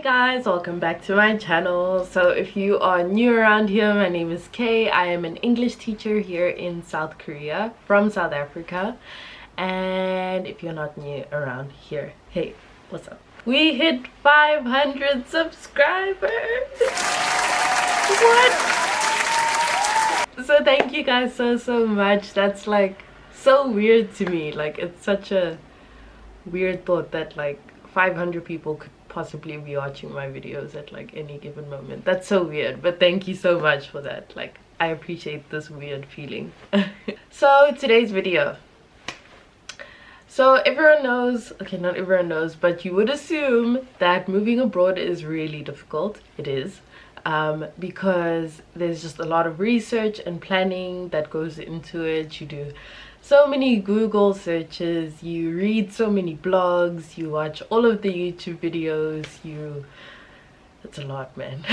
guys, welcome back to my channel. So if you are new around here, my name is Kay. I am an English teacher here in South Korea from South Africa. And if you're not new around here, hey, what's up? We hit 500 subscribers. What? So thank you guys so much. That's like so weird to me. Like, it's such a weird thought that like 500 people could possibly be watching my videos at like any given moment. That's so weird, but thank you so much for that. Like, I appreciate this weird feeling. So today's video, so everyone knows, okay, not everyone knows, but you would assume that moving abroad is really difficult. It is, because there's just a lot of research and planning that goes into it. You do so many Google searches, you read so many blogs, you watch all of the YouTube videos, it's a lot, man.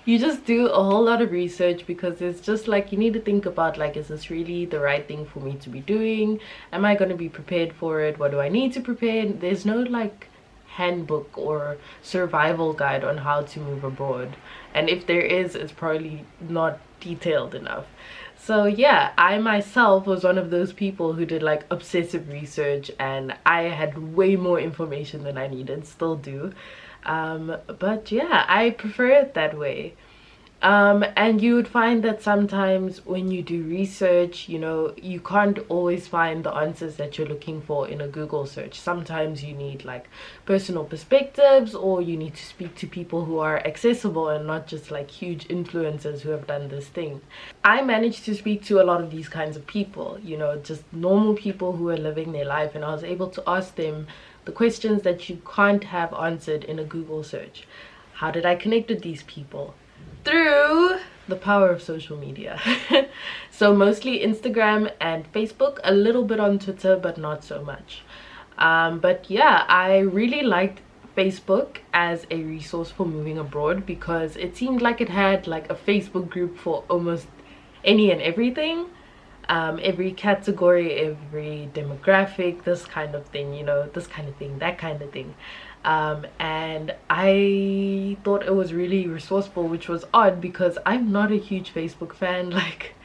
You just do a whole lot of research because it's just like you need to think about, like, is this really the right thing for me to be doing? Am I going to be prepared for it? What do I need to prepare? There's no like handbook or survival guide on how to move abroad, and if there is, it's probably not detailed enough. So yeah, I myself was one of those people who did like obsessive research, and I had way more information than I needed, still do. But yeah, I prefer it that way. And you would find that sometimes when you do research, you know, you can't always find the answers that you're looking for in a Google search. Sometimes you need like personal perspectives, or you need to speak to people who are accessible and not just like huge influencers who have done this thing. I managed to speak to a lot of these kinds of people, you know, just normal people who are living their life, and I was able to ask them the questions that you can't have answered in a Google search. How did I connect with these people? Through the power of social media. So mostly Instagram and Facebook, a little bit on Twitter, but not so much. But yeah, I really liked Facebook as a resource for moving abroad because it seemed like it had like a Facebook group for almost any and everything. Every category, every demographic, this kind of thing, you know, this kind of thing, that kind of thing. And I thought it was really resourceful, which was odd because I'm not a huge Facebook fan. Like,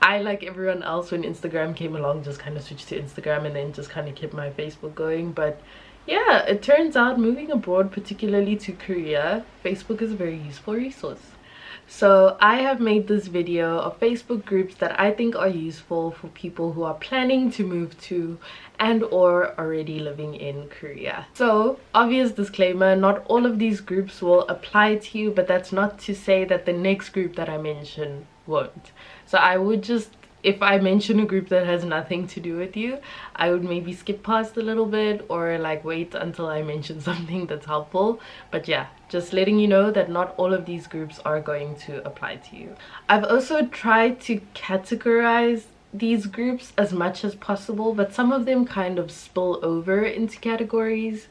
I, like everyone else, when Instagram came along, just kind of switched to Instagram and then just kind of kept my Facebook going. But yeah, it turns out moving abroad, particularly to Korea, Facebook is a very useful resource. So I have made this video of Facebook groups that I think are useful for people who are planning to move to and or already living in Korea. So obvious disclaimer, not all of these groups will apply to you, but that's not to say that the next group that I mention won't. So I would just, if I mention a group that has nothing to do with you, I would maybe skip past a little bit or like wait until I mention something that's helpful. But yeah, just letting you know that not all of these groups are going to apply to you. I've also tried to categorize these groups as much as possible, but some of them kind of spill over into categories.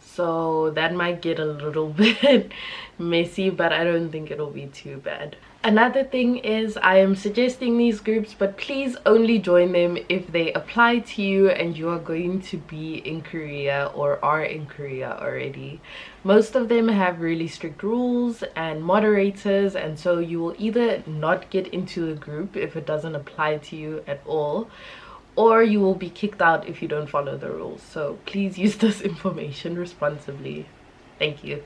So that might get a little bit messy, but I don't think it'll be too bad. Another thing is, I am suggesting these groups, but please only join them if they apply to you and you are going to be in Korea or are in Korea already. Most of them have really strict rules and moderators, and so you will either not get into a group if it doesn't apply to you at all, or you will be kicked out if you don't follow the rules. So please use this information responsibly. Thank you.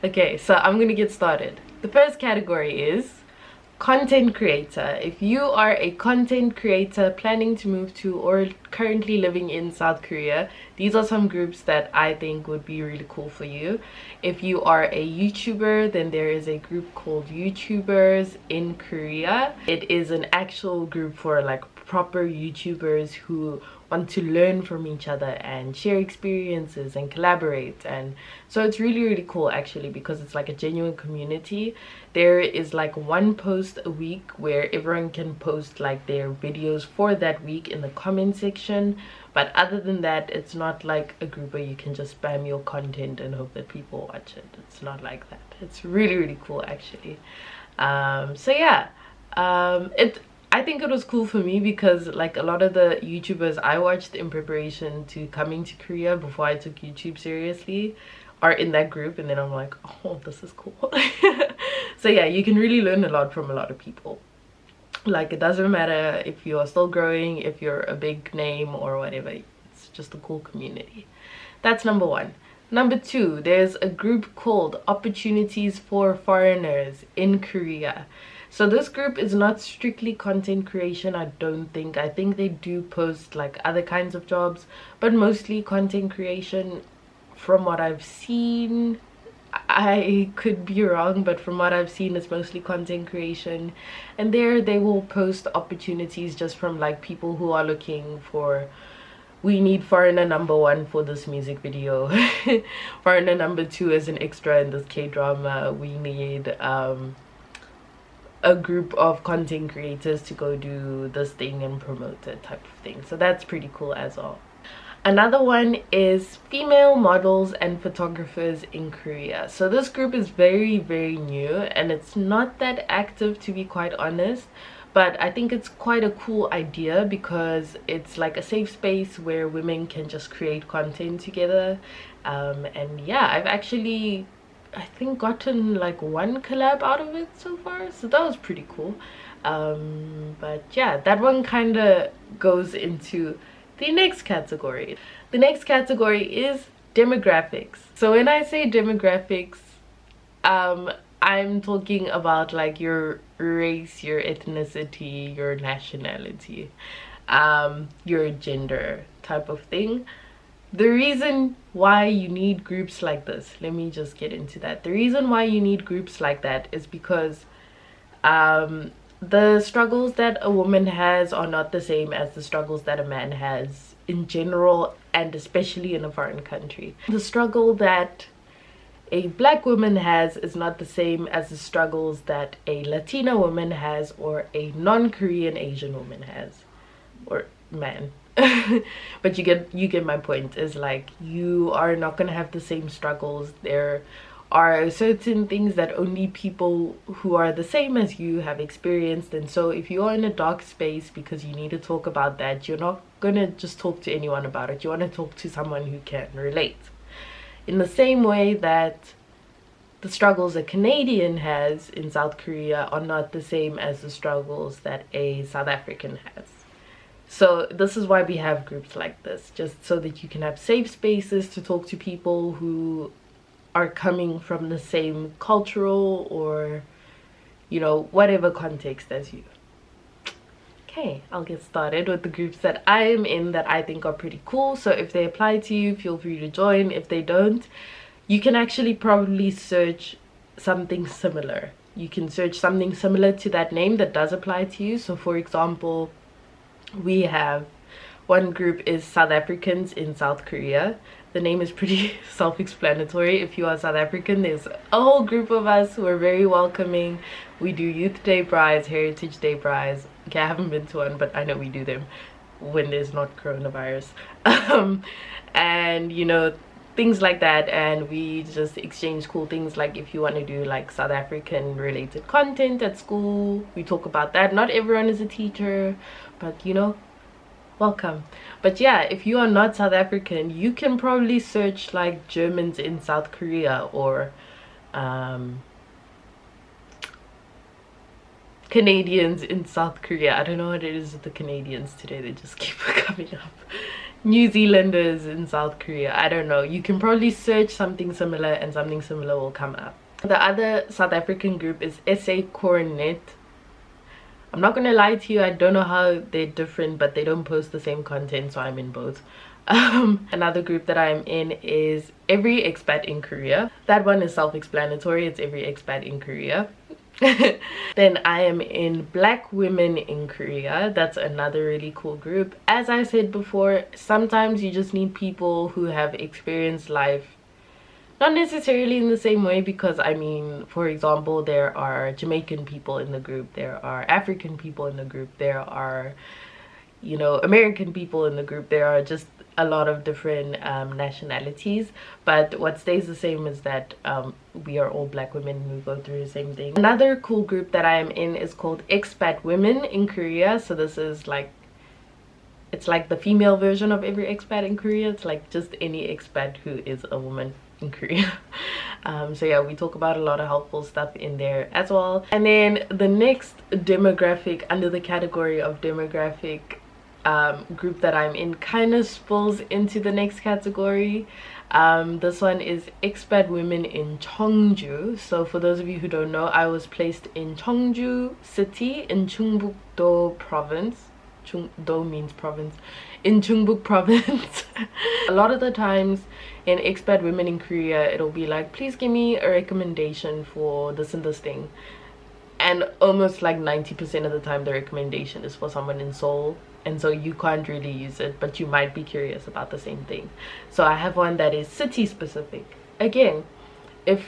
Okay, so I'm gonna get started. The first category is content creator. If you are a content creator planning to move to or currently living in South Korea, these are some groups that I think would be really cool for you. If you are a YouTuber, then there is a group called YouTubers in Korea. It is an actual group for like proper YouTubers who want to learn from each other and share experiences and collaborate. And so it's really cool actually, because it's like a genuine community. There is like one post a week where everyone can post like their videos for that week in the comment section, but other than that, it's not like a group where you can just spam your content and hope that people watch it. It's not like that. It's really cool actually. So yeah, I think it was cool for me because like a lot of the YouTubers I watched in preparation to coming to Korea before I took YouTube seriously are in that group, and then I'm like, oh, this is cool. So yeah, you can really learn a lot from a lot of people. Like, it doesn't matter if you are still growing, if you're a big name or whatever. It's just a cool community. That's number one. Number two, there's a group called Opportunities for Foreigners in Korea. So this group is not strictly content creation, I don't think. I think they do post like other kinds of jobs, but mostly content creation. From what I've seen, I could be wrong, but from what I've seen, it's mostly content creation. And there they will post opportunities just from like people who are looking for, we need foreigner number one for this music video, foreigner number two as an extra in this K-drama, we need a group of content creators to go do this thing and promote it, type of thing. So that's pretty cool as well. Another one is female models and photographers in Korea. So this group is very, very new, and it's not that active, to be quite honest, but I think it's quite a cool idea because it's like a safe space where women can just create content together. And yeah, I've actually, I think, gotten like one collab out of it so far, so that was pretty cool. But yeah, that one kind of goes into the next category. The next category is demographics. So when I say demographics, I'm talking about like your race, your ethnicity, your nationality, your gender type of thing. The reason why you need groups like this, let me just get into that. The reason why you need groups like that is because the struggles that a woman has are not the same as the struggles that a man has in general, and especially in a foreign country. The struggle that a black woman has is not the same as the struggles that a Latina woman has, or a non-Korean Asian woman has, or man. But you get my point. Is like, you are not gonna have the same struggles. There are certain things that only people who are the same as you have experienced, and so if you are in a dark space because you need to talk about that, you're not gonna just talk to anyone about it. You want to talk to someone who can relate. In the same way that the struggles a Canadian has in South Korea are not the same as the struggles that a South African has. So this is why we have groups like this, just so that you can have safe spaces to talk to people who are coming from the same cultural or, you know, whatever context as you. Okay, I'll get started with the groups that I am in that I think are pretty cool. So if they apply to you, feel free to join. If they don't, you can actually probably search something similar. You can search something similar to that name that does apply to you. So for example, we have one group is South Africans in South Korea. The name is pretty self-explanatory. If you are South African, there's a whole group of us who are very welcoming. We do Youth Day brides, Heritage Day brides. Okay, I haven't been to one, but I know we do them when there's not coronavirus. And you know, things like that. And we just exchange cool things, like if you want to do like South African related content at school, we talk about that. Not everyone is a teacher, but you know, welcome. But yeah, if you are not South African, you can probably search like Germans in South Korea, or Canadians in South Korea. I don't know what it is with the Canadians today, they just keep coming up. New Zealanders in South Korea, I don't know. You can probably search something similar and something similar will come up. The other South African group is SESOKO. I'm not gonna lie to you, I don't know how they're different, but they don't post the same content, so I'm in both. Another group that I'm in is Every Expat in Korea. That one is self-explanatory, it's Every Expat in Korea. Then I am in Black Women in Korea. That's another really cool group. As I said before, sometimes you just need people who have experienced life, not necessarily in the same way, because I mean, for example, there are Jamaican people in the group, there are African people in the group, there are, you know, American people in the group, there are just a lot of different nationalities, but what stays the same is that we are all Black women who go through the same thing. Another cool group that I am in is called Expat Women in Korea. So this is like, it's like the female version of Every Expat in Korea. It's like just any expat who is a woman. in Korea. So yeah, we talk about a lot of helpful stuff in there as well. And then the next demographic under the category of demographic group that I'm in kind of spills into the next category. This one is expat women in Cheongju. So for those of you who don't know, I was placed in Cheongju city in Chungbuk-do province. Do means province. In Chungbuk province. A lot of the times in expat women in Korea, it'll be like, please give me a recommendation for this and this thing, and almost like 90% of the time the recommendation is for someone in Seoul, and so you can't really use it, but you might be curious about the same thing. So I have one that is city specific. Again, if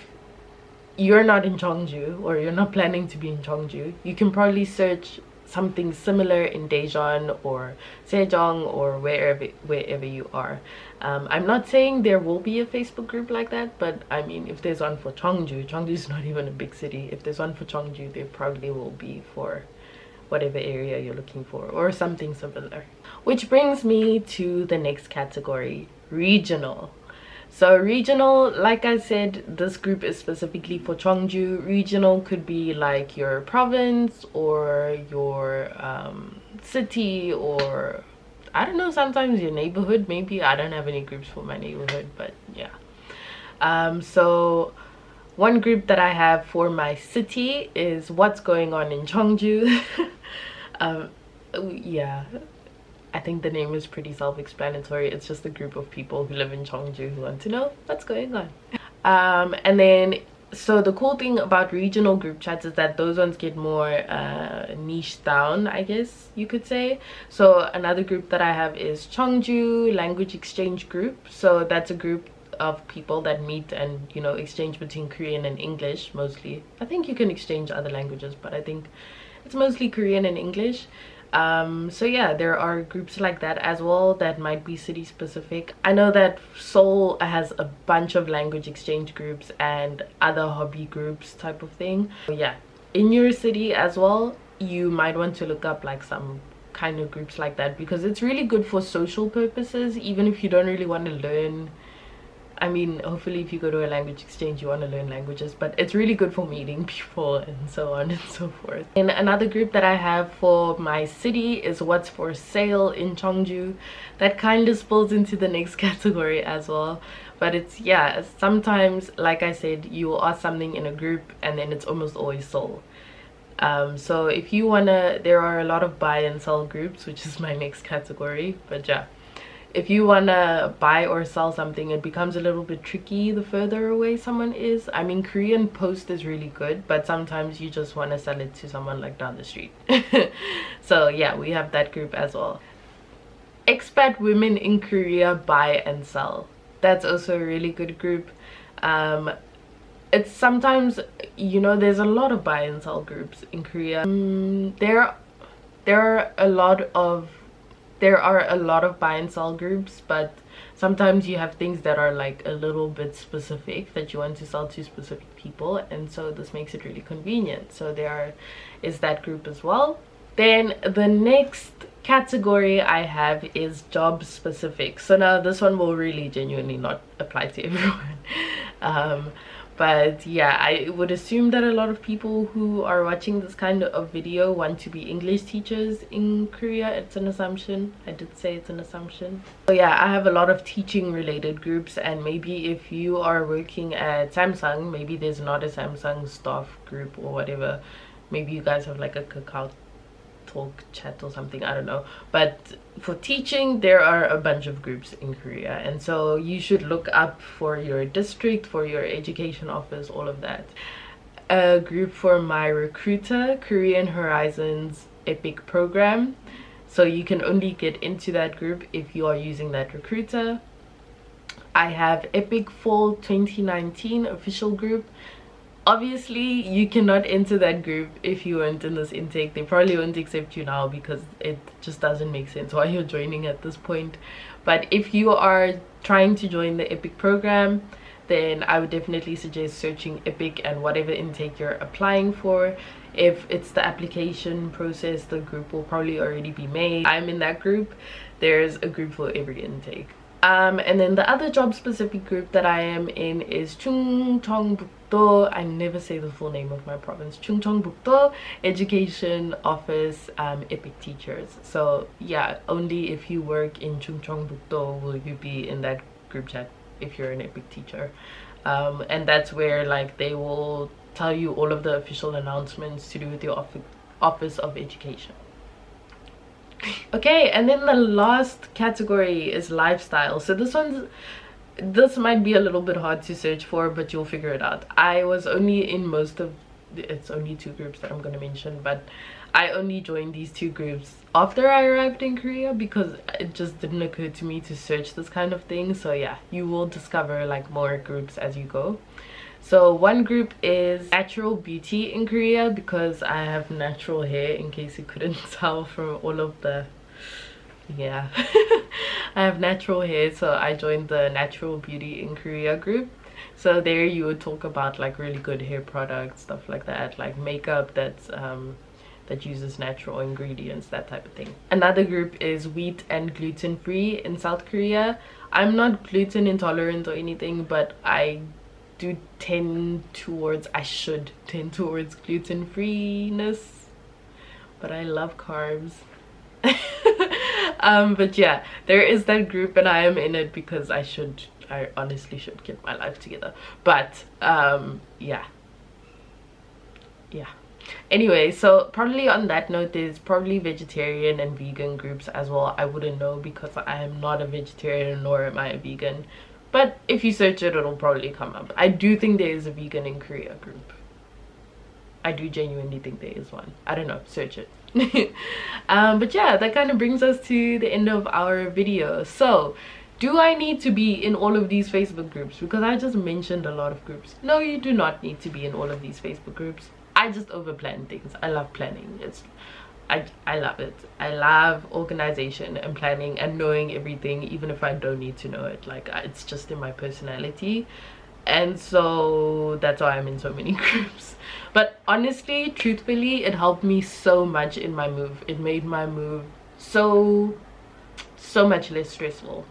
you're not in Cheongju or you're not planning to be in Cheongju, you can probably search something similar in Daejeon or Sejong or wherever you are. I'm not saying there will be a Facebook group like that, but I mean, if there's one for Cheongju is not even a big city. If there's one for Cheongju, there probably will be for whatever area you're looking for or something similar. Which brings me to the next category, regional. So regional, like I said, this group is specifically for Cheongju. Regional could be like your province or your city, or I don't know, sometimes your neighborhood maybe. I don't have any groups for my neighborhood, but yeah. So one group that I have for my city is what's going on in Cheongju. Yeah, I think the name is pretty self-explanatory. It's just a group of people who live in Cheongju who want to know what's going on. And then, so the cool thing about regional group chats is that those ones get more niche down, I guess you could say. So another group that I have is Cheongju Language Exchange Group. So that's a group of people that meet and, you know, exchange between Korean and English mostly. I think you can exchange other languages, but I think it's mostly Korean and English. So yeah, there are groups like that as well that might be city specific. I know that Seoul has a bunch of language exchange groups and other hobby groups type of thing. So yeah, in your city as well, you might want to look up like some kind of groups like that, because it's really good for social purposes, even if you don't really want to learn. I mean, hopefully if you go to a language exchange you want to learn languages, but it's really good for meeting people and so on and so forth. And another group that I have for my city is what's for sale in Cheongju. That kind of spills into the next category as well, but it's, yeah, sometimes, like I said, you will ask something in a group and then it's almost always sold. So if you wanna, there are a lot of buy and sell groups, which is my next category, but yeah, if you want to buy or sell something, it becomes a little bit tricky the further away someone is. I mean, Korean Post is really good, but sometimes you just want to sell it to someone like down the street. So yeah, we have that group as well. Expat women in Korea buy and sell. That's also a really good group. It's sometimes, you know, there's a lot of buy and sell groups in Korea. There are a lot of buy and sell groups, but sometimes you have things that are like a little bit specific that you want to sell to specific people, and so this makes it really convenient. So there is that group as well. Then the next category I have is job specific. So now this one will really genuinely not apply to everyone. But yeah, I would assume that a lot of people who are watching this kind of video want to be English teachers in Korea. It's an assumption. I did say it's an assumption. So yeah, I have a lot of teaching related groups, and maybe if you are working at Samsung, maybe there's not a Samsung staff group or whatever. Maybe you guys have like a Kakao Talk chat or something, I don't know. But for teaching, there are a bunch of groups in Korea, and so you should look up for your district, for your education office, all of that. A group for my recruiter, Korean Horizons Epic program. So you can only get into that group if you are using that recruiter. I have Epic Fall 2019 official group. Obviously you cannot enter that group if you weren't in this intake. They probably won't accept you now because it just doesn't make sense why you're joining at this point. But if you are trying to join the Epic program, then I would definitely suggest searching Epic and whatever intake you're applying for. If it's the application process, the group will probably already be made. I'm in that group. There's a group for every intake. And then the other job specific group that I am in is Chungcheongbuk-do. I never say the full name of my province. Chungcheongbuk-do Education Office Epic Teachers. So yeah, only if you work in Chungcheongbuk-do will you be in that group chat if you're an Epic teacher. And that's where like they will tell you all of the official announcements to do with your Office of Education. Okay, and then the last category is lifestyle. So this might be a little bit hard to search for, but you'll figure it out. I was only in most of it's only 2 groups that I'm going to mention, but I only joined these 2 groups after I arrived in Korea because it just didn't occur to me to search this kind of thing. So yeah, you will discover like more groups as you go. So one group is natural beauty in Korea because I have natural hair, in case you couldn't tell from all of the yeah I have natural hair, so I joined the natural beauty in Korea group. So there you would talk about like really good hair products, stuff like that, like makeup that's that uses natural ingredients, that type of thing. Another group is wheat and gluten free in South Korea. I'm not gluten intolerant or anything, but I should tend towards gluten freeness, but I love carbs. But yeah, there is that group and I am in it because I honestly should get my life together. But yeah anyway, so probably on that note, there's probably vegetarian and vegan groups as well. I wouldn't know because I am not a vegetarian nor am I a vegan, but if you search it, it'll probably come up. I do think there is a vegan in Korea group. I do genuinely think there is one. I don't know, search it. But yeah, that kind of brings us to the end of our video. So do I need to be in all of these Facebook groups? Because I just mentioned a lot of groups. No, you do not need to be in all of these Facebook groups. I just overplan things. I love planning. I love it. I love organization and planning and knowing everything, even if I don't need to know it. Like, it's just in my personality, and so that's why I'm in so many groups. But honestly, truthfully, it helped me so much in my move. It made my move so much less stressful.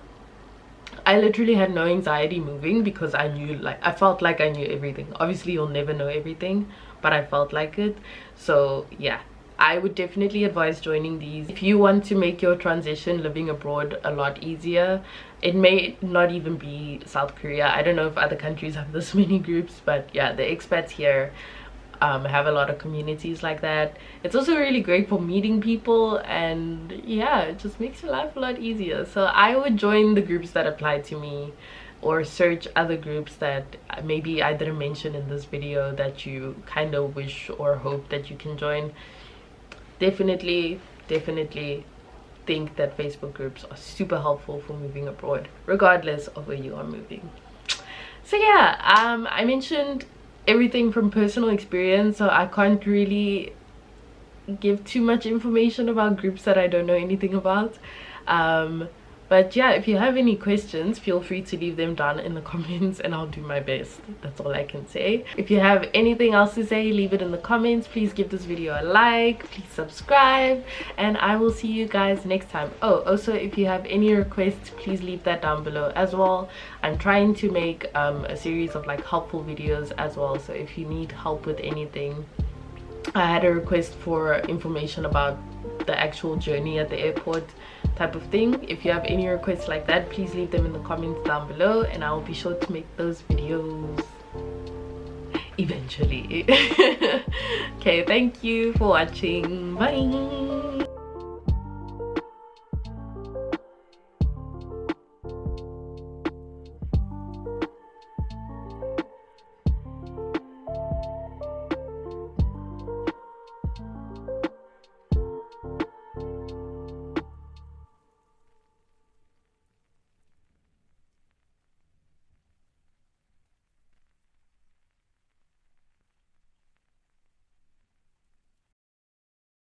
I literally had no anxiety moving because I felt like I knew everything. Obviously you'll never know everything, but I felt like it. So yeah, I would definitely advise joining these if you want to make your transition living abroad a lot easier. It may not even be South Korea. I don't know if other countries have this many groups, but yeah, the expats here have a lot of communities like that. It's also really great for meeting people, and yeah, it just makes your life a lot easier. So I would join the groups that apply to me, or search other groups that maybe I didn't mention in this video that you kind of wish or hope that you can join. Definitely think that Facebook groups are super helpful for moving abroad, regardless of where you are moving. So yeah, I mentioned everything from personal experience, so I can't really give too much information about groups that I don't know anything about. But yeah, if you have any questions, feel free to leave them down in the comments and I'll do my best. That's all I can say. If you have anything else to say, leave it in the comments. Please give this video a like, please subscribe, and I will see you guys next time. Oh, also, if you have any requests, please leave that down below as well. I'm trying to make a series of like helpful videos as well, so if you need help with anything. I had a request for information about the actual journey at the airport type of thing. If you have any requests like that, please leave them in the comments down below and I will be sure to make those videos eventually. Okay, thank you for watching. Bye.